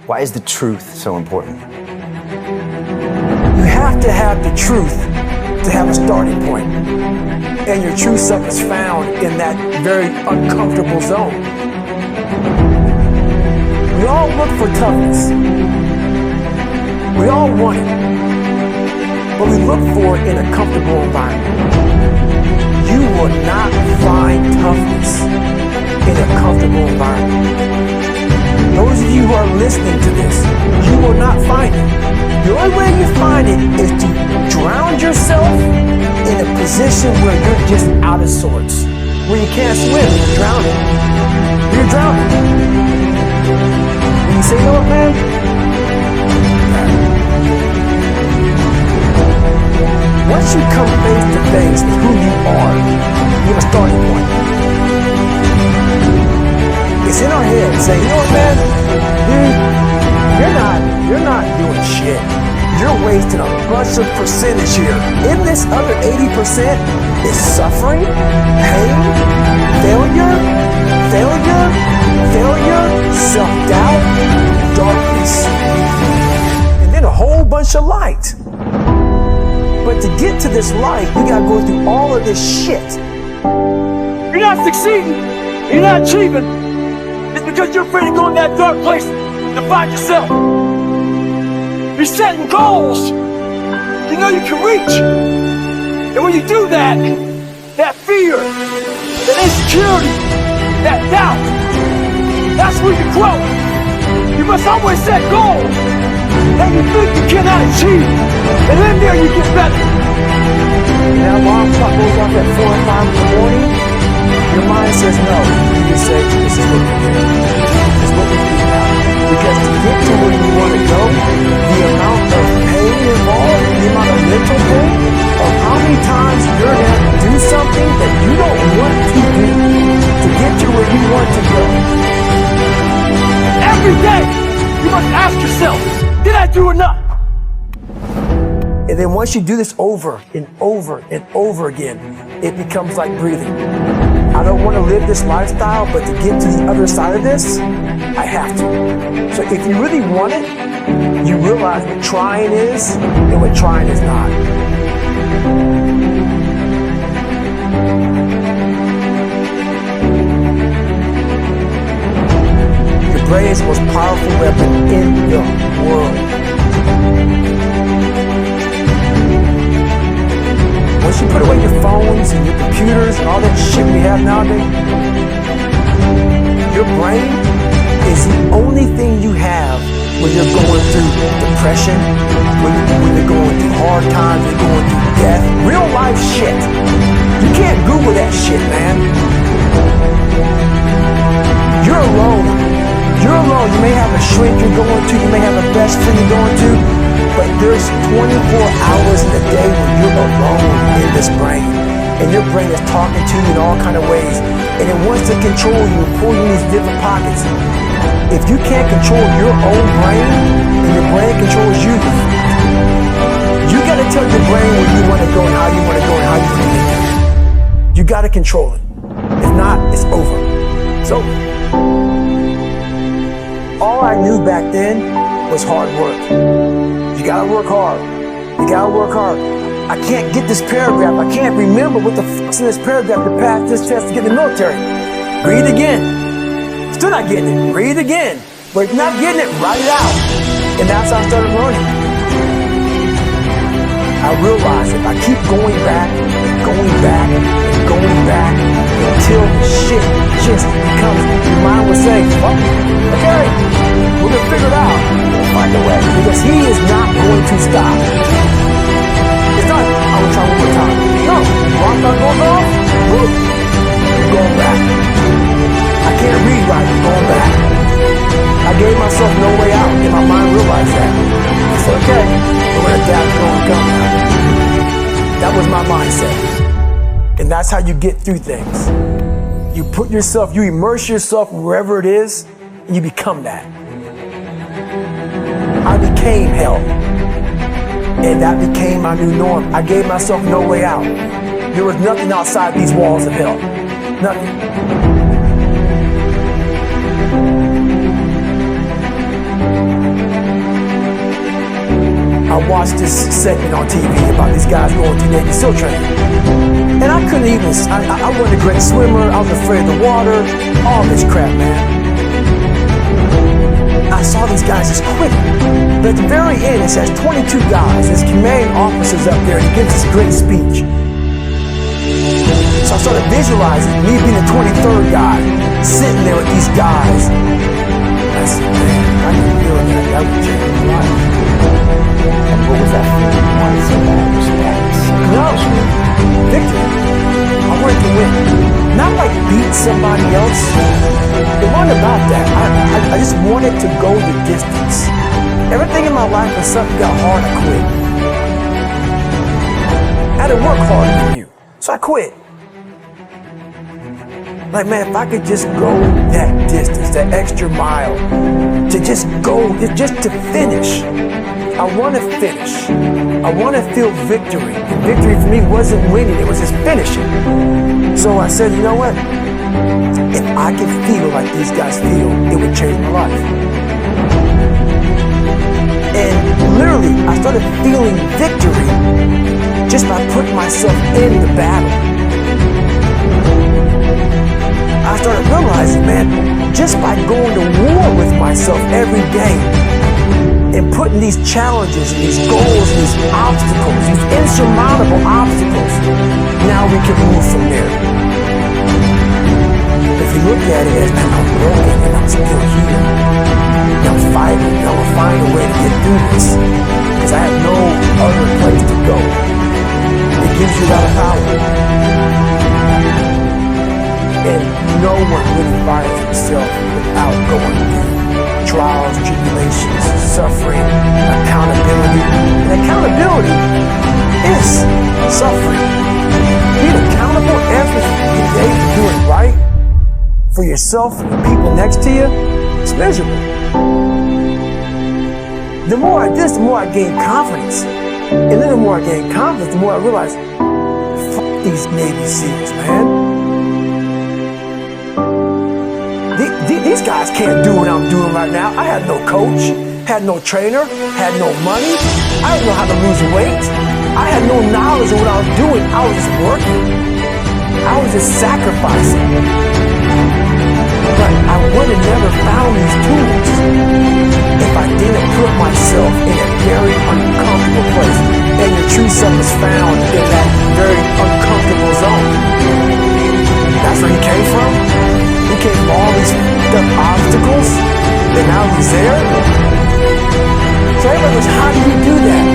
Why is the truth so important? You have to have the truth to have a starting point. And your true self is found in that very uncomfortable zone. We all look for toughness. We all want it. But we look for it in a comfortable environment. You will not find toughness in a comfortable environment. Those of you who are listening to this, you will not find it. The only way you find it is to drown yourself in a position where you're just out of sorts, where you can't swim, you're drowning. You're drowning. And you say, you know what, man? Once you come face to face with who you are, you have a starting point. It's in our head saying, you know what, man? Dude, you're not doing shit. You're wasting a bunch of percentage here. In this other 80% is suffering, pain, failure, self-doubt, darkness, and then a whole bunch of light. But to get to this light, you gotta go through all of this shit. You're not succeeding, you're not achieving. It's because you're afraid to go in that dark place to find yourself. You're setting goals you know you can reach. And when you do that, that fear, that insecurity, that doubt, that's where you grow. You must always set goals that you think you cannot achieve. And then there you get better. And that alarm clock goes off at 4 or 5 in the morning. Your mind says no. You can say, this is what we do. This is what we do now. Because to get to where you want to go, the amount of pain involved, the amount of mental pain, of how many times you're going to have to do something that you don't want to do to get to where you want to go. Every day, you must ask yourself, did I do enough? And then once you do this over and over and over again, it becomes like breathing. I don't want to live this lifestyle, but to get to the other side of this, I have to. So if you really want it, you realize what trying is and what trying is not. Your brain is the most powerful weapon in the world. Once you put away your phones and your computers and all that shit we have nowadays, your brain is the only thing you have when you're going through depression, when you're going through hard times, when you're going through death, real life shit. You can't Google that shit, man. You're alone. You're alone. You may have a shrink you're going to, you may have a best friend you're going to, but there's 24 hours in a day when you're alone in this brain. And your brain is talking to you in all kinds of ways. And it wants to control you and pull you in these different pockets. If you can't control your own brain, and your brain controls you, you gotta tell your brain where you wanna go and how you wanna go and how you wanna get there. You gotta control it. If not, it's over. So, all I knew back then was hard work. You gotta work hard. You gotta work hard. I can't get this paragraph. I can't remember what the fuck's in this paragraph to pass this test to get in the military. Read again. Still not getting it. Read again. But if you're not getting it, write it out. And that's how I started learning. I realized if I keep going back and going back and going back until the shit just becomes, your mind will say, fuck, okay, we're gonna figure it out. We'll find a way. Because he is not going to stop. It's not, I will try one more time. No, one time goes off, boom, I'm going back. I can't read right, I'm going back. I gave myself no way out, and my mind realized that. I said, okay, we're gonna adapt and overcome now. That was my mindset. And that's how you get through things. You put yourself, you immerse yourself wherever it is, and you become that. I became hell. And that became my new norm. I gave myself no way out. There was nothing outside these walls of hell. Nothing. watched this segment on TV about these guys going through Navy SEAL training. And I couldn't even, I wasn't a great swimmer, I was afraid of the water, all this crap, man. I saw these guys just quitting. But at the very end, it says 22 guys, his commanding officer's up there, and he gives this great speech. So I started visualizing me being the 23rd guy, sitting there with these guys. I said, man, I can feel that would change my life. And what was that feeling? You wanted so bad, respect? No, victory. I wanted to win. Not like beat somebody else. It wasn't about that. I just wanted to go the distance. Everything in my life when something got hard, I quit. I had to work harder than you, so I quit. Like, man, if I could just go that distance, that extra mile, to just go, just to finish. I want to finish. I want to feel victory. And victory for me wasn't winning, it was just finishing. So I said, you know what? If I could feel like these guys feel, it would change my life. And literally, I started feeling victory just by putting myself in the battle. I started realizing, man, just by going to war with myself every day and putting these challenges and these goals and these obstacles, these insurmountable obstacles, now we can move from there. If you look at it as, man, I'm broken and I'm still here, and I'm fighting, and I'm gonna find a way to get through this, because I have no other place to go. It gives you a lot of power. And no one really finds himself without going through trials, tribulations, suffering, accountability. And accountability is suffering. Being accountable every day for doing right for yourself and the people next to you, it's miserable. The more I do this, the more I gain confidence. And then the more I gain confidence, the more I realize, fuck these Navy SEALs, man. These guys can't do what I'm doing right now. I had no coach, had no trainer, had no money. I didn't know how to lose weight. I had no knowledge of what I was doing. I was just working. I was just sacrificing. But I would have never found these tools if I didn't put myself in a very uncomfortable place. And your true self is found in that very uncomfortable zone. That's where he came from. He came from all these obstacles, and now he's there. So everybody goes, how do you do that?